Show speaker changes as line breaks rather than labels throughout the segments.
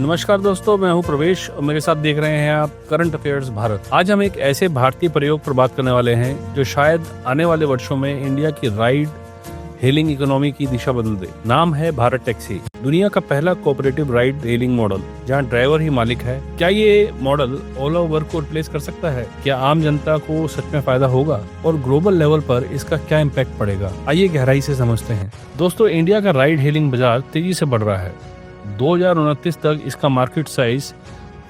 नमस्कार दोस्तों, मैं हूं प्रवेश और मेरे साथ देख रहे हैं आप करंट अफेयर्स भारत। आज हम एक ऐसे भारतीय प्रयोग पर बात करने वाले हैं जो शायद आने वाले वर्षों में इंडिया की राइड हेलिंग इकोनॉमी की दिशा बदल दे। नाम है भारत टैक्सी। दुनिया का पहला कोऑपरेटिव राइड हेलिंग मॉडल जहां ड्राइवर ही मालिक है। क्या ये मॉडल ओला उबर को रिप्लेस कर सकता है? क्या आम जनता को सच में फायदा होगा और ग्लोबल लेवल पर इसका क्या इम्पैक्ट पड़ेगा? आइए गहराई से समझते हैं। दोस्तों, इंडिया का राइड हेलिंग बाजार तेजी से बढ़ रहा है। 2029 तक इसका मार्केट साइज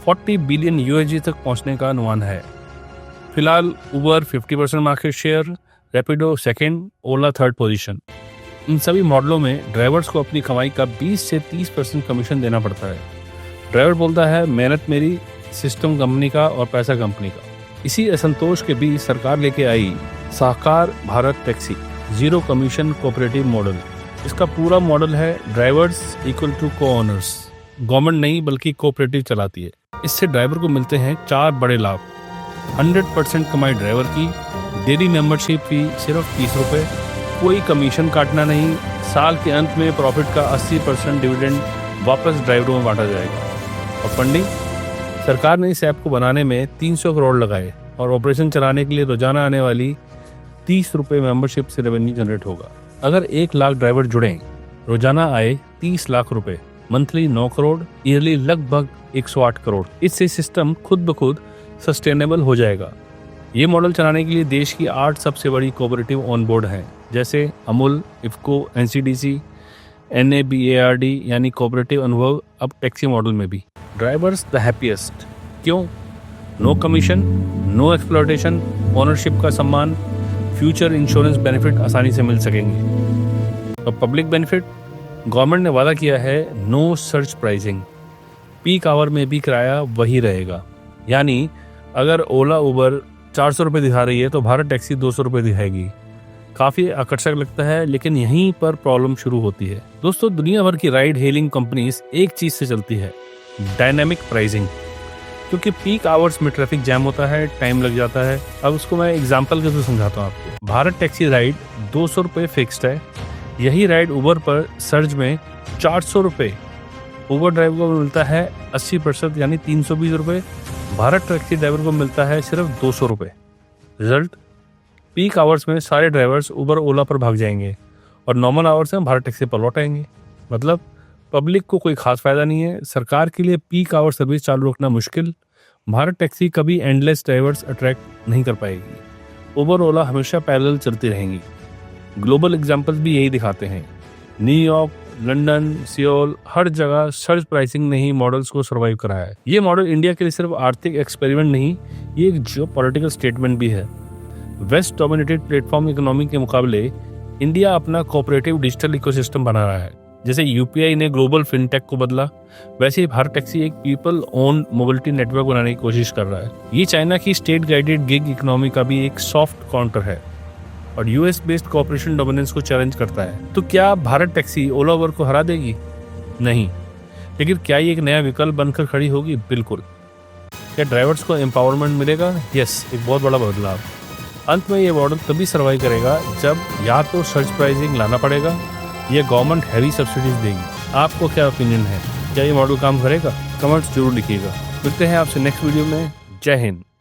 40 बिलियन यूएसडी तक पहुंचने का अनुमान है। फिलहाल उबर 50% मार्केट शेयर, रैपिडो सेकंड, ओला थर्ड पोजीशन। इन सभी मॉडलों में ड्राइवर्स को अपनी कमाई का 20 से 30% कमीशन देना पड़ता है। ड्राइवर बोलता है, मेहनत मेरी, सिस्टम कंपनी का और पैसा कंपनी का। इसी असंतोष के बीच सरकार लेके आई साकार Bharat taxi, zero commission cooperative model. इसका पूरा मॉडल है ड्राइवर्स इक्वल टू को ओनर्स। गवर्नमेंट नहीं बल्कि कोऑपरेटिव चलाती है। इससे ड्राइवर को मिलते हैं 4 बड़े लाभ। 100% कमाई ड्राइवर की, डेली मेंबरशिप फी सिर्फ 30 रुपये, कोई कमीशन काटना नहीं, साल के अंत में प्रॉफिट का 80% डिविडेंड वापस ड्राइवरों में बांटा जाएगा। और फंडिंग, सरकार ने इस ऐप को बनाने में 300 करोड़ लगाए और ऑपरेशन चलाने के लिए रोजाना आने वाली 30 रुपये मेंबरशिप से रेवेन्यू जनरेट होगा। अगर 1 लाख ड्राइवर जुड़ें, रोजाना आए 30 लाख रुपए, मंथली 9 करोड़, ईयरली लगभग 108 करोड़। इससे सिस्टम खुद ब खुद सस्टेनेबल हो जाएगा। ये मॉडल चलाने के लिए देश की 8 सबसे बड़ी कोऑपरेटिव ऑन बोर्ड हैं, जैसे अमूल, इफ्को, एनसीडीसी, NABARD यानी कोऑपरेटिव अनुभव अब टैक्सी मॉडल में भी। Drivers the happiest. क्यों? No commission, no exploitation, ownership का सम्मान, फ्यूचर इंश्योरेंस बेनिफिट आसानी से मिल सकेंगे। और पब्लिक बेनिफिट, गवर्नमेंट ने वादा किया है know search pricing, peak hour में भी किराया वही रहेगा। यानी अगर ओला उबर 400 रुपये दिखा रही है तो भारत टैक्सी 200 रुपये दिखाएगी। काफ़ी आकर्षक लगता है, लेकिन यहीं पर प्रॉब्लम शुरू होती है। दोस्तों, दुनिया भर की राइड हेलिंग कंपनीज एक चीज़ से चलती है, डायनामिक प्राइसिंग। क्योंकि पीक आवर्स में ट्रैफिक जैम होता है, टाइम लग जाता है। अब उसको मैं एग्जांपल के थ्रू समझाता हूँ आपको। भारत टैक्सी राइड 200 रुपये फिक्स्ड है। यही राइड उबर पर सर्ज में 400 रुपये उबर ड्राइवर को मिलता है 80% यानी 320 रुपये। भारत टैक्सी ड्राइवर को मिलता है सिर्फ 200 रुपये। रिजल्ट, पीक आवर्स में सारे ड्राइवर्स उबर ओला पर भाग जाएंगे और नॉर्मल आवर्स में भारत टैक्सी पर लौट आएंगे। मतलब पब्लिक को कोई खास फायदा नहीं है। सरकार के लिए पीक आवर सर्विस चालू रखना मुश्किल। भारत टैक्सी कभी एंडलेस ड्राइवर्स अट्रैक्ट नहीं कर पाएगी। उबर ओला हमेशा पैरेलल चलती रहेंगी। ग्लोबल एग्जांपल्स भी यही दिखाते हैं। न्यूयॉर्क, लंदन, सियोल, हर जगह सर्च प्राइसिंग ने ही मॉडल्स को सर्वाइव कराया है। ये मॉडल इंडिया के लिए सिर्फ आर्थिक एक्सपेरिमेंट नहीं, ये एक जियोपॉलिटिकल स्टेटमेंट भी है। वेस्ट डोमिनेटेड प्लेटफॉर्म इकोनॉमी के मुकाबले इंडिया अपना कोऑपरेटिव डिजिटल इकोसिस्टम बना रहा है। जैसे यूपीआई ने ग्लोबल फिनटेक को बदला, वैसे ही भारत टैक्सी एक पीपल ओन मोबिलिटी नेटवर्क बनाने की कोशिश कर रहा है। ये चाइना की स्टेट गाइडेड गिग इकोनॉमी का भी एक सॉफ्ट काउंटर है और यूएस बेस्ड कॉर्पोरेशन डोमिनेंस को चैलेंज करता है। तो क्या भारत टैक्सी ओला उबर को हरा देगी? नहीं। लेकिन क्या ये एक नया विकल्प बनकर खड़ी होगी? बिल्कुल। क्या ड्राइवर्स को एम्पावरमेंट मिलेगा? यस, एक बहुत बड़ा बदलाव। अंत में ये मॉडल तभी सर्वाइव करेगा जब या तो सर्च प्राइसिंग लाना पड़ेगा या गवर्नमेंट हैवी सब्सिडीज देगी। आपको क्या ओपिनियन है? क्या ये मॉडल काम करेगा? कमेंट्स जरूर लिखिएगा। मिलते हैं आपसे नेक्स्ट वीडियो में। जय हिंद।